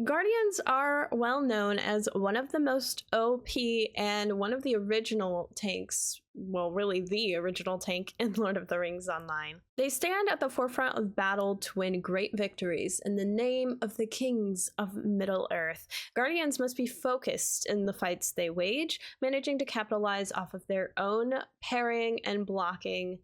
Guardians are well known as one of the most OP and one of the original tanks, well, really the original tank in Lord of the Rings Online. They stand at the forefront of battle to win great victories in the name of the kings of Middle-earth. Guardians must be focused in the fights they wage, managing to capitalize off of their own parrying and blocking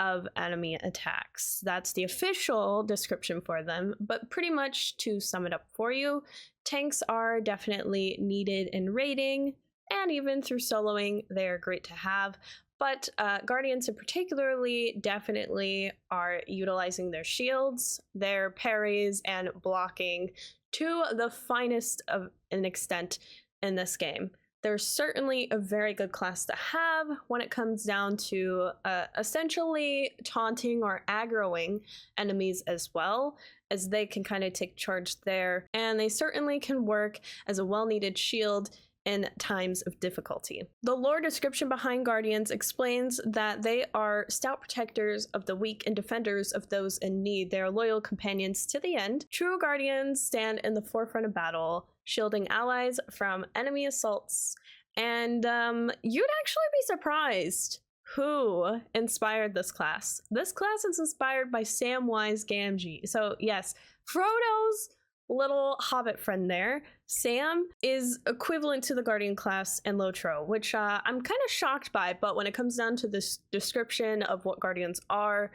of enemy attacks. That's the official description for them, but pretty much to sum it up for you, tanks are definitely needed in raiding, and even through soloing, they are great to have. But Guardians in particularly definitely are utilizing their shields, their parries, and blocking to the finest of an extent in this game. They're certainly a very good class to have when it comes down to essentially taunting or aggroing enemies as well, as they can kind of take charge there, and they certainly can work as a well-needed shield in times of difficulty. The lore description behind Guardians explains that they are stout protectors of the weak and defenders of those in need. They are loyal companions to the end. True Guardians stand in the forefront of battle, shielding allies from enemy assaults, and you'd actually be surprised who inspired this class. This class is inspired by Samwise Gamgee. So yes, Frodo's little hobbit friend there, Sam, is equivalent to the Guardian class in Lotro, which I'm kind of shocked by, but when it comes down to this description of what Guardians are,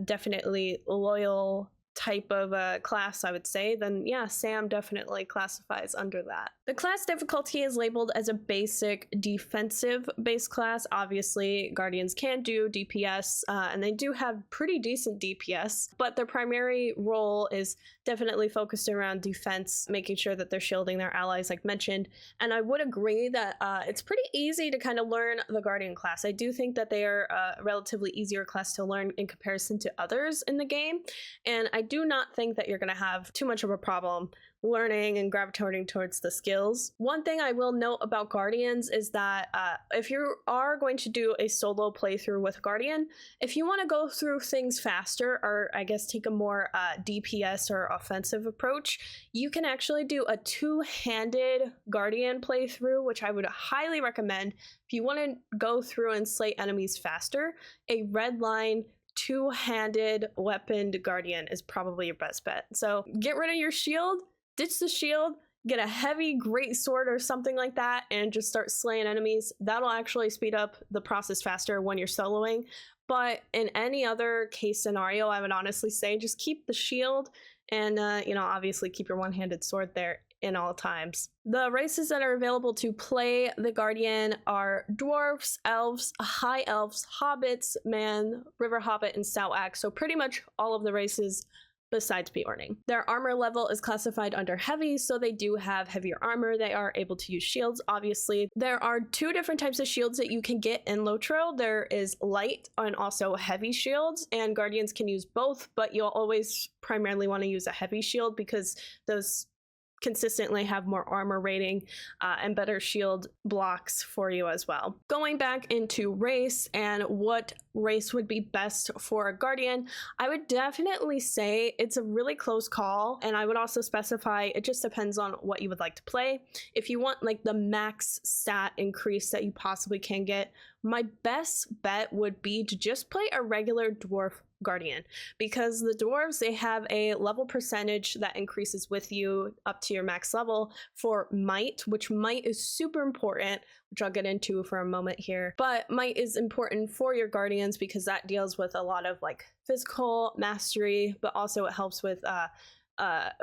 definitely loyal type of class, I would say, then yeah, Sam definitely classifies under that. The class difficulty is labeled as a basic defensive base class. Obviously, Guardians can do DPS, and they do have pretty decent DPS, but their primary role is definitely focused around defense, making sure that they're shielding their allies, like mentioned. And I would agree that it's pretty easy to kind of learn the Guardian class. I do think that they are a relatively easier class to learn in comparison to others in the game, and I do not think that you're going to have too much of a problem learning and gravitating towards the skills. One thing I will note about Guardians is that if you are going to do a solo playthrough with Guardian, if you want to go through things faster, or I guess take a more DPS or offensive approach, you can actually do a two-handed Guardian playthrough, which I would highly recommend. If you want to go through and slay enemies faster, a red line two-handed weaponed Guardian is probably your best bet. So get rid of your shield, ditch the shield, get a heavy great sword or something like that, and just start slaying enemies. That'll actually speed up the process faster when you're soloing. But in any other case scenario, I would honestly say just keep the shield and, you know, obviously keep your one-handed sword there in all times. The races that are available to play the Guardian are dwarves, elves, high elves, hobbits, man, river hobbit, and stout axe. So pretty much all of the races besides Bjorning. Their armor level is classified under heavy, so they do have heavier armor. They are able to use shields, obviously. There are two different types of shields that you can get in Lotro. There is light and also heavy shields, and Guardians can use both, but you'll always primarily want to use a heavy shield because those consistently have more armor rating and better shield blocks for you as well. Going back into race and what race would be best for a Guardian, I would definitely say it's a really close call, and I would also specify it just depends on what you would like to play. If you want like the max stat increase that you possibly can get, my best bet would be to just play a regular dwarf Guardian, because the dwarves, they have a level percentage that increases with you up to your max level for might, which might is super important, which I'll get into for a moment here. But might is important for your Guardians because that deals with a lot of like physical mastery, but also it helps with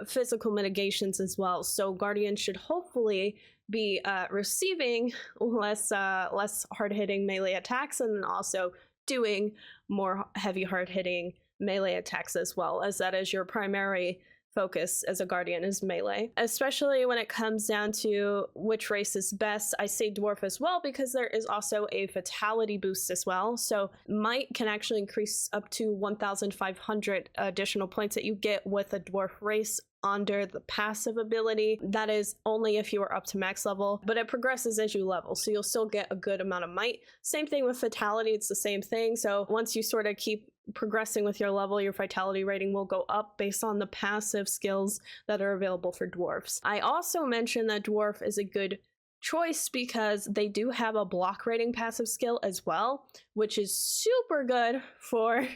physical mitigations as well. So Guardians should hopefully be receiving less hard-hitting melee attacks, and then also doing more heavy hard-hitting melee attacks as well, as that is your primary focus as a Guardian is melee. Especially when it comes down to which race is best, I say dwarf as well because there is also a fatality boost as well. So might can actually increase up to 1,500 additional points that you get with a dwarf race under the passive ability. That is only if you are up to max level, but it progresses as you level, so you'll still get a good amount of might. Same thing with fatality, it's the same thing. So once you sort of keep progressing with your level, your vitality rating will go up based on the passive skills that are available for dwarfs. I also mentioned that dwarf is a good choice because they do have a block rating passive skill as well, which is super good for,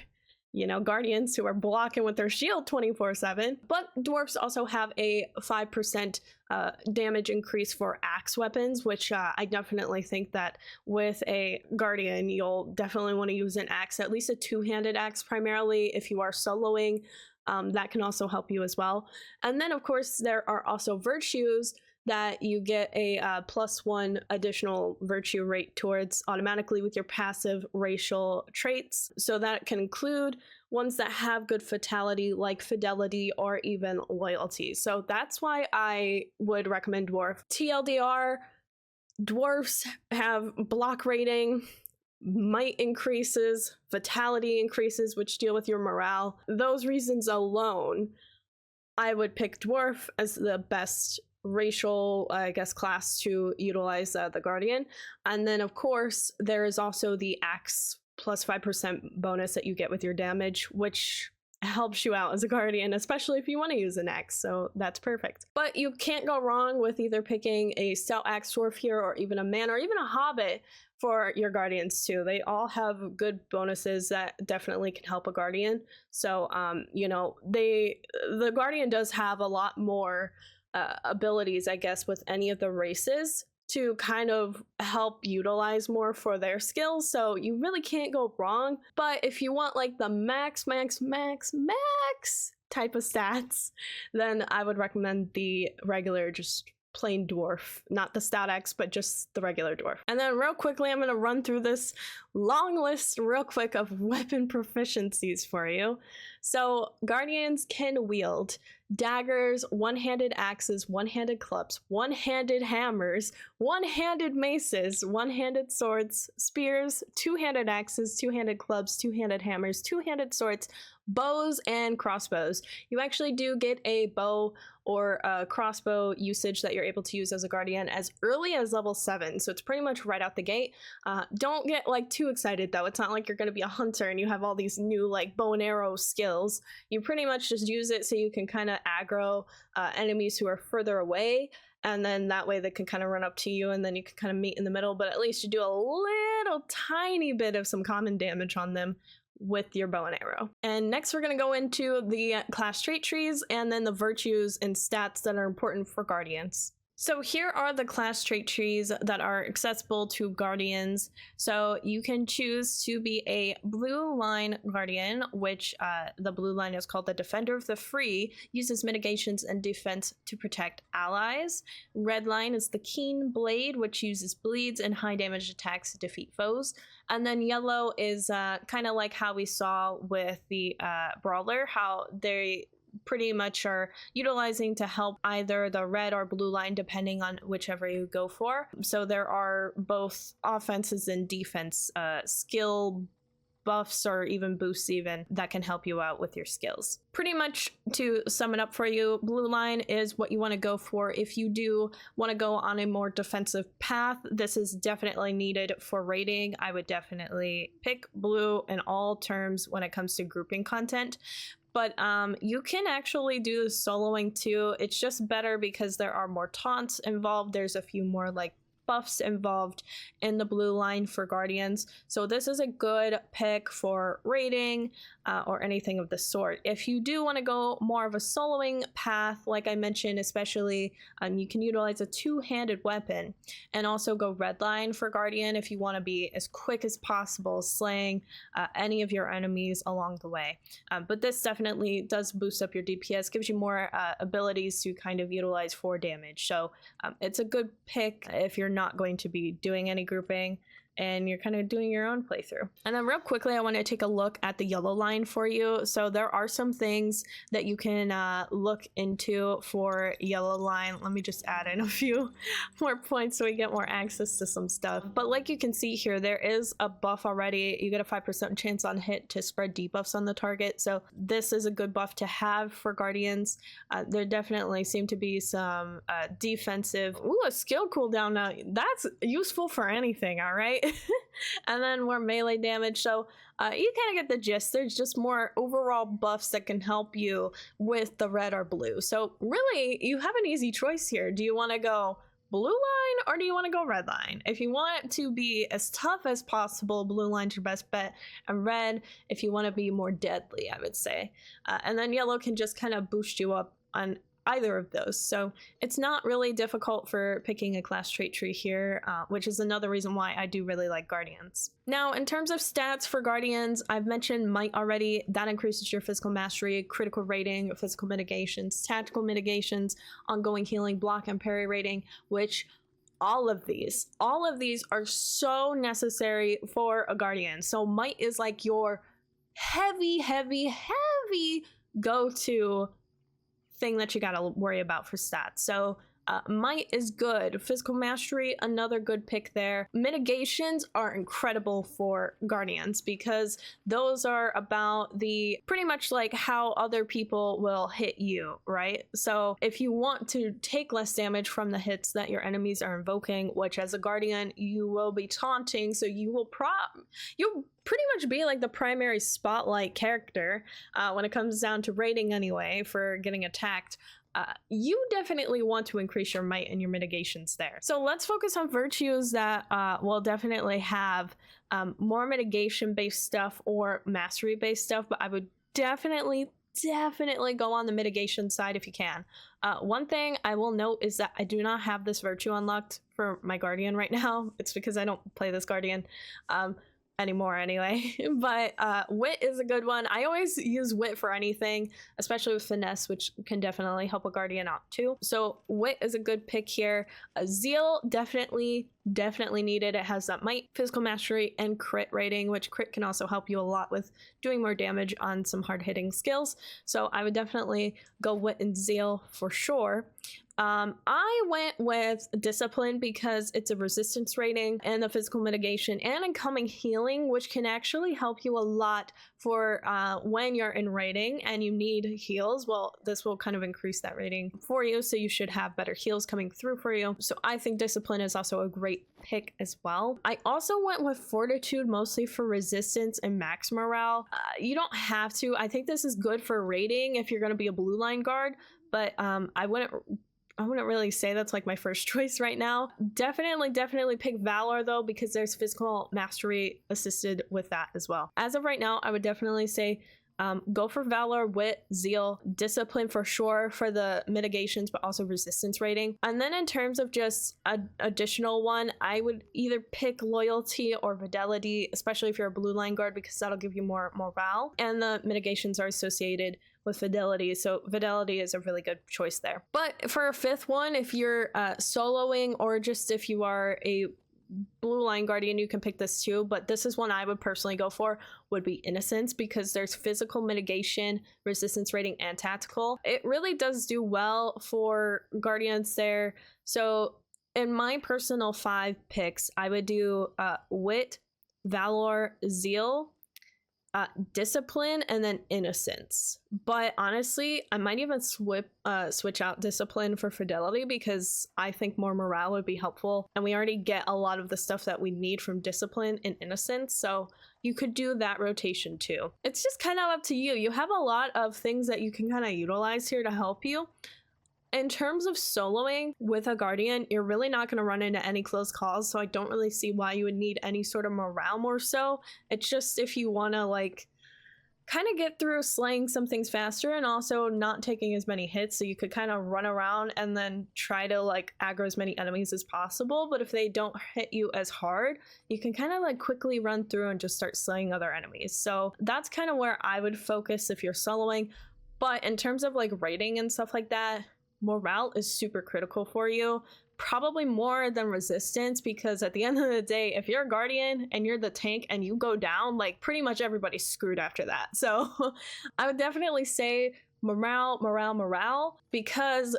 you know, guardians who are blocking with their shield 24/7. But dwarfs also have a 5% damage increase for axe weapons, which I definitely think that with a guardian, you'll definitely want to use an axe, at least a two-handed axe primarily if you are soloing. That can also help you as well. And then, of course, there are also virtues that you get a +1 additional virtue rate towards automatically with your passive racial traits. So that can include ones that have good fatality, like fidelity or even loyalty. So that's why I would recommend dwarf. TLDR, dwarfs have block rating, might increases, vitality increases, which deal with your morale. Those reasons alone, I would pick dwarf as the best racial, I guess, class to utilize the guardian. And then, of course, there is also the axe plus 5% bonus that you get with your damage, which helps you out as a guardian, especially if you want to use an axe, so that's perfect. But you can't go wrong with either picking a stout axe dwarf here or even a man or even a hobbit for your guardians too. They all have good bonuses that definitely can help a guardian. So you know, the guardian does have a lot more abilities, I guess, with any of the races to kind of help utilize more for their skills, so you really can't go wrong. But if you want like the max type of stats, then I would recommend the regular, just plain dwarf, not the stout axe, but just the regular dwarf. And then real quickly, I'm going to run through this long list real quick of weapon proficiencies for you. So guardians can wield daggers, one-handed axes, one-handed clubs, one-handed hammers, one-handed maces, one-handed swords, spears, two-handed axes, two-handed clubs, two-handed hammers, two-handed swords, bows, and crossbows. You actually do get a bow or a crossbow usage that you're able to use as a guardian as early as level 7, so it's pretty much right out the gate. Don't get like too excited though. It's not like you're going to be a hunter and you have all these new like bow and arrow skills. You pretty much just use it so you can kind of aggro enemies who are further away, and then that way they can kind of run up to you and then you can kind of meet in the middle, but at least you do a little tiny bit of some common damage on them with your bow and arrow. And next we're going to go into the class trait trees and then the virtues and stats that are important for guardians. So here are the class trait trees that are accessible to guardians. So you can choose to be a blue line guardian, which the blue line is called the Defender of the Free, uses mitigations and defense to protect allies. Red line is the Keen Blade, which uses bleeds and high damage attacks to defeat foes. And then yellow is kind of like how we saw with the Brawler, how they pretty much are utilizing to help either the red or blue line depending on whichever you go for. So there are both offenses and defense skill buffs or even boosts even that can help you out with your skills. Pretty much to sum it up for you, blue line is what you want to go for if you do want to go on a more defensive path. This is definitely needed for raiding. I would definitely pick blue in all terms when it comes to grouping content. But you can actually do the soloing too. It's just better because there are more taunts involved. There's a few more like buffs involved in the blue line for guardians. So this is a good pick for raiding or anything of the sort. If you do want to go more of a soloing path, like I mentioned, especially you can utilize a two-handed weapon and also go red line for guardian if you want to be as quick as possible slaying any of your enemies along the way. But this definitely does boost up your DPS, gives you more abilities to kind of utilize for damage. So it's a good pick if you're not going to be doing any grouping and you're kind of doing your own playthrough. And then real quickly, I want to take a look at the yellow line for you. So there are some things that you can look into for yellow line. Let me just add in a few more points so we get more access to some stuff. But like you can see here, there is a buff already. You get a 5% chance on hit to spread debuffs on the target. So this is a good buff to have for guardians. There definitely seem to be some defensive. Ooh, a skill cooldown now. That's useful for anything, all right? and then more melee damage. So you kind of get the gist. There's just more overall buffs that can help you with the red or blue. So really, you have an easy choice here. Do you want to go blue line or do you want to go red line? If you want it to be as tough as possible, blue line's your best bet, and red if you want to be more deadly, I would say. And then yellow can just kind of boost you up on either of those. So it's not really difficult for picking a class trait tree here, which is another reason why I do really like Guardians. Now, in terms of stats for Guardians, I've mentioned Might already. That increases your physical mastery, critical rating, physical mitigations, tactical mitigations, ongoing healing, block and parry rating, which all of these are so necessary for a Guardian. So Might is like your heavy go-to thing that you gotta worry about for stats. So Might is good. Physical mastery, another good pick there. Mitigations are incredible for Guardians because those are about the pretty much like how other people will hit you, right? So if you want to take less damage from the hits that your enemies are invoking, which as a Guardian you will be taunting, so you'll pretty much be like the primary spotlight character when it comes down to rating anyway for getting attacked. You definitely want to increase your might and your mitigations there. So let's focus on virtues that will definitely have more mitigation based stuff or mastery based stuff, but I would definitely go on the mitigation side if you can. One thing I will note is that I do not have this virtue unlocked for my Guardian right now. It's because I don't play this Guardian anymore anyway. But wit is a good one. I always use wit for anything, especially with finesse, which can definitely help a Guardian out too. So wit is a good pick here. Zeal definitely needed. It has that might, physical mastery, and crit rating, which crit can also help you a lot with doing more damage on some hard hitting skills. So I would definitely go wit and zeal for sure. I went with discipline because it's a resistance rating and the physical mitigation and incoming healing, which can actually help you a lot for when you're in rating and you need heals. Well, this will kind of increase that rating for you, so you should have better heals coming through for you. So I think discipline is also a great pick as well. I also went with fortitude mostly for resistance and max morale. You don't have to. I think this is good for rating if you're going to be a blue line guard, but I wouldn't really say that's like my first choice right now. Definitely pick Valor though, because there's physical mastery assisted with that as well. As of right now, I would definitely say go for Valor, Wit, Zeal, Discipline for sure for the mitigations, but also resistance rating. And then in terms of just an additional one, I would either pick Loyalty or Fidelity, especially if you're a blue line guard, because that'll give you more morale. And the mitigations are associated with Fidelity, so Fidelity is a really good choice there. But for a fifth one, if you're soloing or just if you are a blue line guardian, you can pick this too, but this is one I would personally go for, would be Innocence, because there's physical mitigation, resistance rating, and tactical. It really does do well for guardians there. So in my personal 5 picks, I would do Wit, Valor, Zeal, Discipline, and then Innocence. But honestly, I might even switch out Discipline for Fidelity, because I think more morale would be helpful, and we already get a lot of the stuff that we need from Discipline and Innocence, so you could do that rotation too. It's just kind of up to you. You have a lot of things that you can kind of utilize here to help you. In terms of soloing with a guardian, you're really not going to run into any close calls, so I don't really see why you would need any sort of morale more so. It's just if you want to like kind of get through slaying some things faster and also not taking as many hits, so you could kind of run around and then try to like aggro as many enemies as possible. But if they don't hit you as hard, you can kind of like quickly run through and just start slaying other enemies. So that's kind of where I would focus if you're soloing. But in terms of like rating and stuff like that, morale is super critical for you, probably more than resistance, because at the end of the day, if you're a guardian and you're the tank and you go down, like pretty much everybody's screwed after that. So I would definitely say morale, because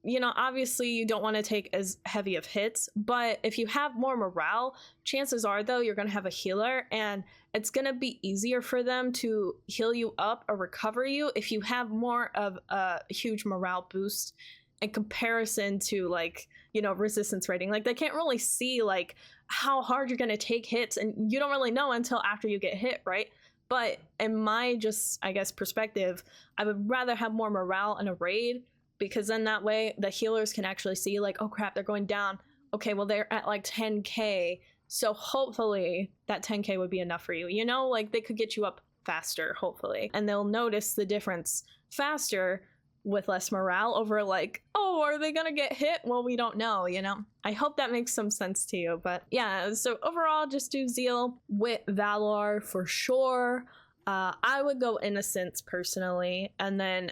you know, obviously you don't want to take as heavy of hits, but if you have more morale, chances are though you're going to have a healer, and it's going to be easier for them to heal you up or recover you if you have more of a huge morale boost in comparison to like, you know, resistance rating. Like they can't really see like how hard you're gonna take hits, and you don't really know until after you get hit, right? But in my just, I guess, perspective, I would rather have more morale in a raid, because then that way the healers can actually see like, oh crap, they're going down. Okay, well they're at like 10k, so hopefully that 10k would be enough for you. You know, like they could get you up faster, hopefully, and they'll notice the difference faster with less morale over like, oh, are they gonna get hit? Well, we don't know, you know? I hope that makes some sense to you. But yeah, so overall, just do Zeal with Valor for sure. I would go Innocence personally, and then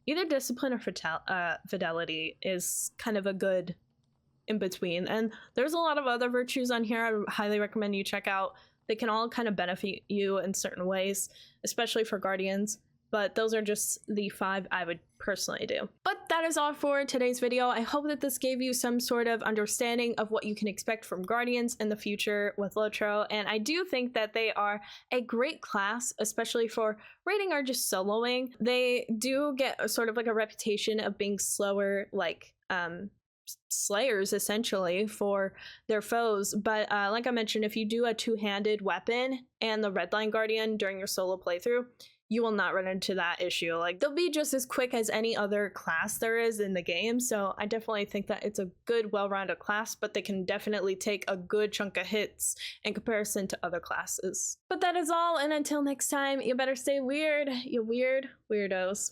either Discipline or Fidelity is kind of a good in between. And there's a lot of other virtues on here I highly recommend you check out. They can all kind of benefit you in certain ways, especially for Guardians. But those are just the 5 I would personally do. But that is all for today's video. I hope that this gave you some sort of understanding of what you can expect from Guardians in the future with Lotro. And I do think that they are a great class, especially for raiding or just soloing. They do get a sort of like a reputation of being slower, like slayers essentially for their foes, but like I mentioned, if you do a two-handed weapon and the Redline Guardian during your solo playthrough, you will not run into that issue. Like they'll be just as quick as any other class there is in the game. So I definitely think that it's a good, well-rounded class, but they can definitely take a good chunk of hits in comparison to other classes. But that is all, and until next time, you better stay weird, you weird weirdos.